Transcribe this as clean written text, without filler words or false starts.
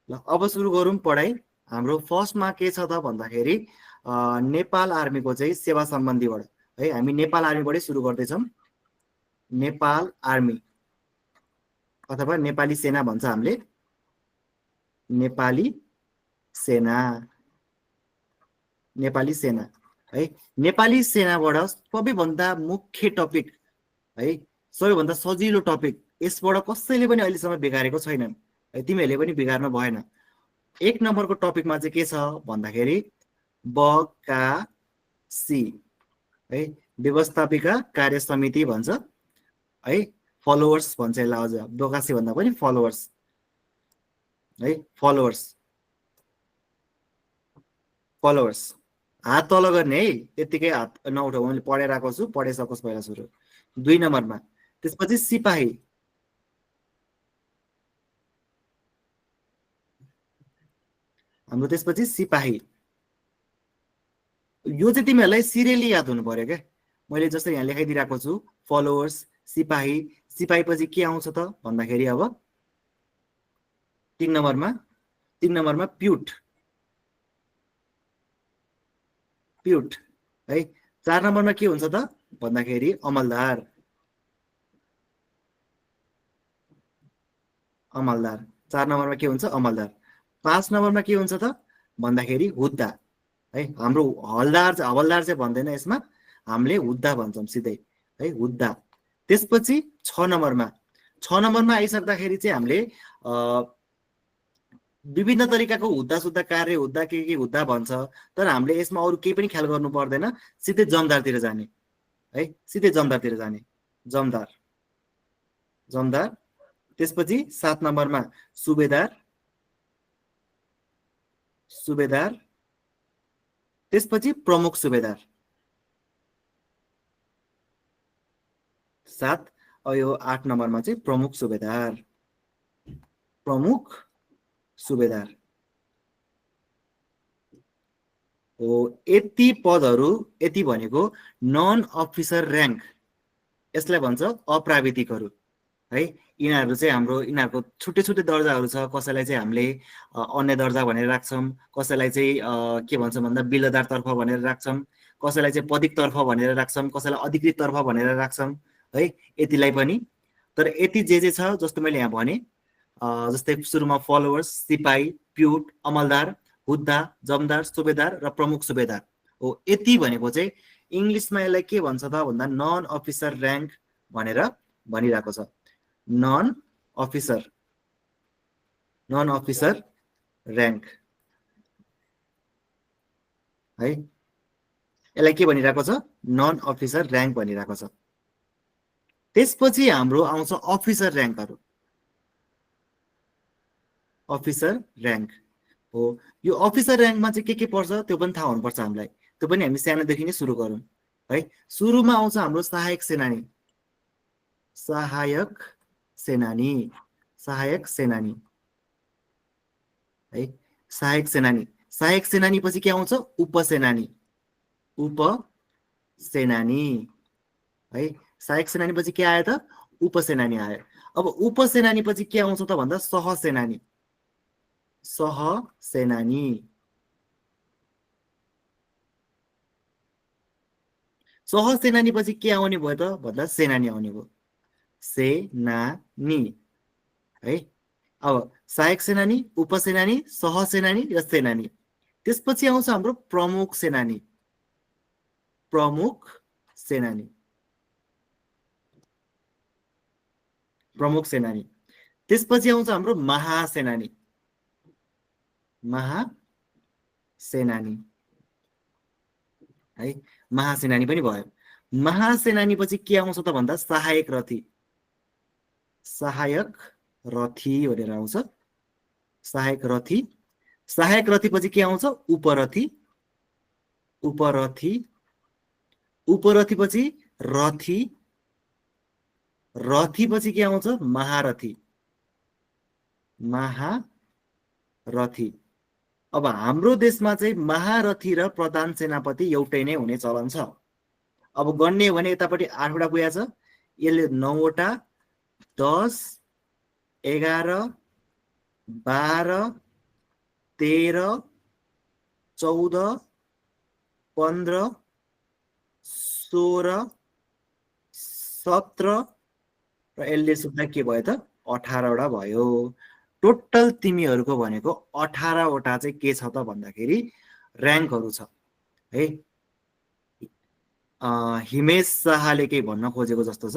ल अब सुरु गरौँ पढाइ। हाम्रो फर्स्टमा के छ त भन्दाखेरि नेपाल आर्मीको चाहिँ सेवा सम्बन्धीबाट है, हामी नेपाल आर्मीबाटै सुरु गर्दैछौँ। नेपाल आर्मी अथवा नेपाली सेना भन्छ हामीले, नेपाली सेना, नेपाली सेना है। नेपाली सेनाबाट सबैभन्दा मुख्य टपिक है, सबैभन्दा सजिलो टपिक, यसबाट कसैले पनि अहिलेसम्म बिगारेको छैनन् है, तिमीहरूले पनि बिगार्न भएन। एक नम्बरको टपिकमा चाहिँ के छ भन्दाखेरि बकासी है, व्यवस्थापिका कार्य समिति भन्छ है, फलोवर्स भन्छ यसलाई, अझ बकासी भन्दा पनि फलोवर्स है, फलोवर्स, फलोवर्स। हात तल गर्ने है, त्यतिकै हात नउठाऊ, मैले पढाइरहेको छु, पढाइसकोस् पहिला सुरु। 2 नम्बरमा त्यसपछि सिपाही, हाम्रो त्यसपछि सिपाही। यो चाहिँ तिमीहरूलाई सिरियली याद हुनु पर्यो क्या, मैले जस्तै यहाँ लेखाइदिइरहेको छु, फलोवर्स, सिपाही। सिपाही पछि के आउँछ त भन्दाखेरि अब 3 नम्बरमा प्युट, प्युट है। 4 नम्बरमा के हुन्छ त भन्दाखेरि अमलदार, अमलदार। 4 नम्बरमा के हुन्छ, अमलदार। 5 नम्बरमा के हुन्छ त भन्दाखेरि हुद्दा है, हाम्रो हवलदार चाहिँ भन्दैन यसमा, हामीले हुद्दा भन्छौँ सिधै है, हुद्दा। त्यसपछि 6 नम्बरमा आइसक्दाखेरि चाहिँ हामीले विभिन्न तरिकाको हुद्दा सुद्धा, कार्य हुद्दा, के हुद्दा भन्छ, तर हामीले यसमा अरू केही पनि ख्याल गर्नु पर्दैन, सिधै जमदारतिर जाने है, सिधै जमदारतिर जाने, जमदार, जमदार। त्यसपछि 7 नम्बरमा सुबेदार, सुबेदार। त्यसपछि प्रमुख सुबेदार, 7। यो 8 नम्बरमा चाहिँ प्रमुख सुबेदार, प्रमुख सुबेदार हो। यति पदहरू, यति भनेको नन अफिसर र्याङ्क, यसलाई भन्छ अप्राविधिकहरू है। यिनीहरू चाहिँ हाम्रो, यिनीहरूको छुट्टै छुट्टै दर्जाहरू छ। कसैलाई चाहिँ हामीले अन्य दर्जा भनेर राख्छौँ, कसैलाई चाहिँ के भन्छौँ भन्दा बिल्लदार तर्फ भनेर राख्छौँ, कसैलाई चाहिँ पदिक तर्फ भनेर राख्छौँ, कसैलाई अधिकृत तर्फ भनेर राख्छौँ है, यतिलाई पनि। तर यति जे छ, जस्तो मैले यहाँ भने, जस्तै सुरुमा फलोवर्स, सिपाही, प्युट, अमलदार, हुद्दा, जमदार, सुबेदार र प्रमुख सुबेदार हो। यति भनेको चाहिँ इङ्ग्लिसमा यसलाई के भन्छ त भन्दा नन अफिसर र्याङ्क भनेर भनिरहेको छ। Non officer, non officer rank है, यसलाई के भनिरहेको छ, नन अफिसर र्याङ्क भनिरहेको छ। त्यसपछि हाम्रो आउँछ अफिसर र्याङ्कहरू, अफिसर र्याङ्क हो। यो अफिसर र्याङ्कमा चाहिँ के पर्छ त्यो पनि थाहा हुनुपर्छ हामीलाई, त्यो पनि हामी सानोदेखि नै सुरु गरौँ है। सुरुमा आउँछ हाम्रो सहायक सेनानी, सहायक सेनानी, सहायक सेनानी है, सहायक सेनानी। सहायक सेनानी पछि के आउँछ, उपसेनानी, उपसेनानी है। सहायक सेनानी पछि के आयो त, उपसेनानी आयो। अब उपसेनानी पछि के आउँछ त भन्दा सहसेनानी, सहसेनानी। सहसेनानी पछि के आउने भयो त भन्दा सेनानी आउने भयो, सेनानी है। अब सहायक सेनानी, उपसेनानी, सहसेनानी र सेनानी। त्यसपछि आउँछ हाम्रो प्रमुख सेनानी, प्रमुख सेनानी, प्रमुख सेनानी। त्यसपछि आउँछ हाम्रो महासेनानी, महासेनानी है, महासेनानी पनि भयो। महासेनानी पछि के आउँछ त भन्दा सहायक रथी, सहायक रथी भनेर आउँछ, सहायक रथी। सहायक रथी पछि के आउँछ, उपरथी, उपरथी। उपरथी पछि रथी, रथी पछि के आउँछ, महारथी, महारथी। अब हाम्रो देशमा चाहिँ महारथी र प्रधान सेनापति एउटै नै हुने चलन छ। अब गण्य भने यतापट्टि 8 वटा पुगेको छ, यसले 9 वटा, 10, 11, 12, 13, 14, 15, 16, 17 र यसले सुत्दा के भयो त 18वटा भयो। टोटल तिमीहरूको भनेको 18वटा चाहिँ के छ त भन्दाखेरि र्याङ्कहरू छ है। हिमेश शाहले केही भन्न खोजेको जस्तो छ।